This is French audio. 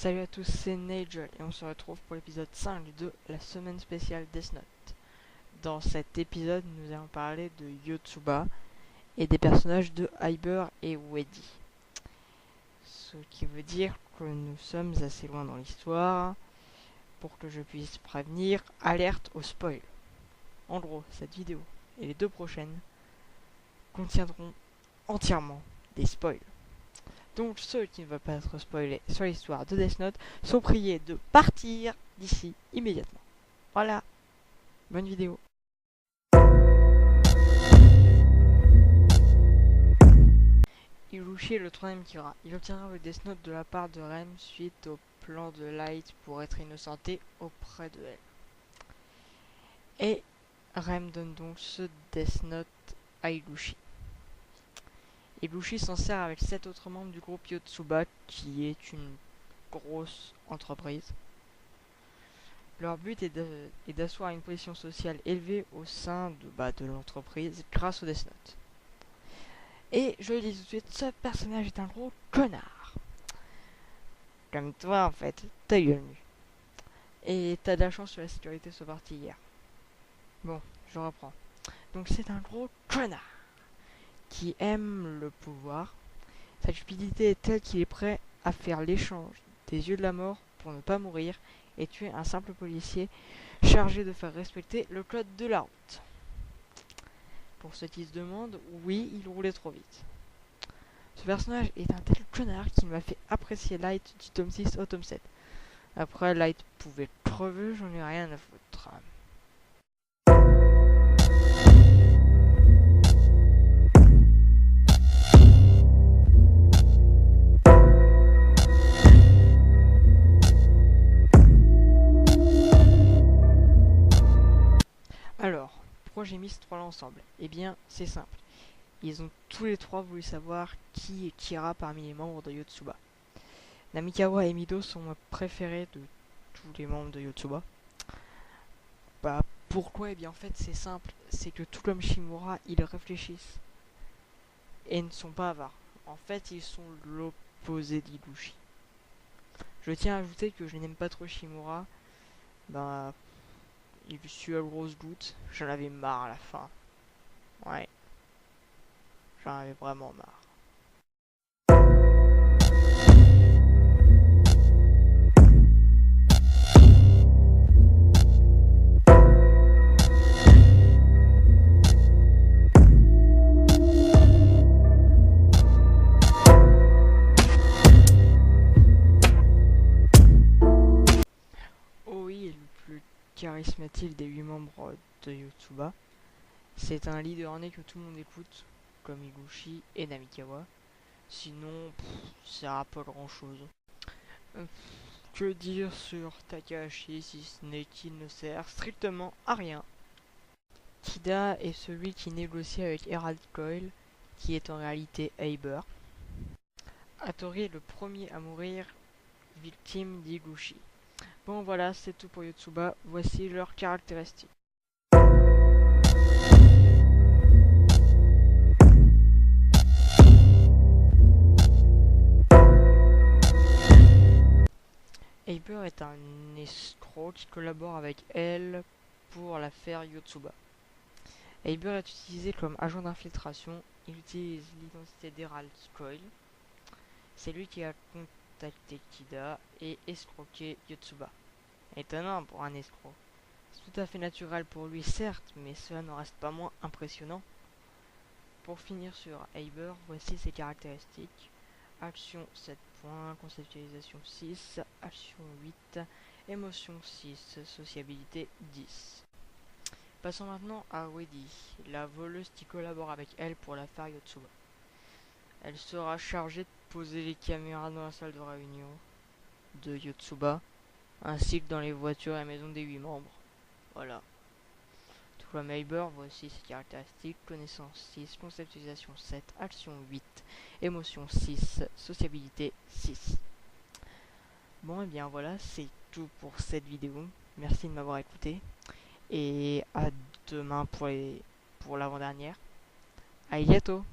Salut à tous, c'est Nigel et on se retrouve pour l'épisode 5 de la semaine spéciale Death Note. Dans cet épisode, nous allons parler de Yotsuba et des personnages de Hyber et Weddy. Ce qui veut dire que nous sommes assez loin dans l'histoire pour que je puisse prévenir alerte au spoil. En gros, cette vidéo et les deux prochaines contiendront entièrement des spoils. Donc ceux qui ne veulent pas être spoilés sur l'histoire de Death Note sont priés de partir d'ici immédiatement. Voilà, bonne vidéo. Irushi est le troisième Kira. Il obtiendra le Death Note de la part de Rem suite au plan de Light pour être innocenté auprès de elle. Et Rem donne donc ce Death Note à Irushi. Irushi s'en sert avec 7 autres membres du groupe Yotsuba, qui est une grosse entreprise. Leur but est d'asseoir une position sociale élevée au sein de l'entreprise grâce au Death Note. Et je le dis tout de suite, ce personnage est un gros connard. Comme toi en fait, ta gueule nue. Et t'as de la chance que la sécurité soit partie hier. Bon, je reprends. Donc c'est un gros connard qui aime le pouvoir. Sa cupidité est telle qu'il est prêt à faire l'échange des yeux de la mort pour ne pas mourir et tuer un simple policier chargé de faire respecter le code de la route. Pour ceux qui se demandent, oui, il roulait trop vite. Ce personnage est un tel connard qui m'a fait apprécier Light du tome 6 au tome 7. Après, Light pouvait crever, j'en ai rien à foutre. Alors, pourquoi j'ai mis ces trois là ensemble? Eh bien, c'est simple. Ils ont tous les trois voulu savoir qui est Kira parmi les membres de Yotsuba. Namikawa et Mido sont mes préférés de tous les membres de Yotsuba. Pourquoi? Eh bien, en fait, c'est simple. C'est que tout comme Shimura, ils réfléchissent et ne sont pas avares. En fait, ils sont l'opposé d'Ibushi. Je tiens à ajouter que je n'aime pas trop Shimura. Il suit à grosses gouttes. J'en avais marre à la fin. Ouais. J'en avais vraiment marre. Oi est le plus charismatique des 8 membres de Yotsuba. C'est un leader né que tout le monde écoute, comme Higuchi et Namikawa. Sinon, ça sert à pas grand chose. Que dire sur Takahashi si ce n'est qu'il ne sert strictement à rien. Kida est celui qui négocie avec Herald Coil, qui est en réalité Hyber. Hattori est le premier à mourir, victime d'Higuchi. Bon voilà, c'est tout pour Yotsuba, voici leurs caractéristiques. Hyber est un escroc qui collabore avec elle pour l'affaire Yotsuba. Hyber est utilisé comme agent d'infiltration, il utilise l'identité d'Herald Coil. C'est lui qui a contacté Kida et escroqué Yotsuba. Étonnant pour un escroc. C'est tout à fait naturel pour lui certes, mais cela n'en reste pas moins impressionnant. Pour finir sur Hyber, voici ses caractéristiques. Action 7 points, conceptualisation 6, action 8, émotion 6, sociabilité 10. Passons maintenant à Weddy, la voleuse qui collabore avec elle pour l'affaire Yotsuba. Elle sera chargée de poser les caméras dans la salle de réunion de Yotsuba, ainsi que dans les voitures et maisons des 8 membres. Voilà. Tout comme Hyber, voici ses caractéristiques. Connaissance 6, conceptualisation 7, action 8, émotion 6, sociabilité 6. Bon et bien voilà, c'est tout pour cette vidéo. Merci de m'avoir écouté. Et à demain pour l'avant-dernière. À bientôt.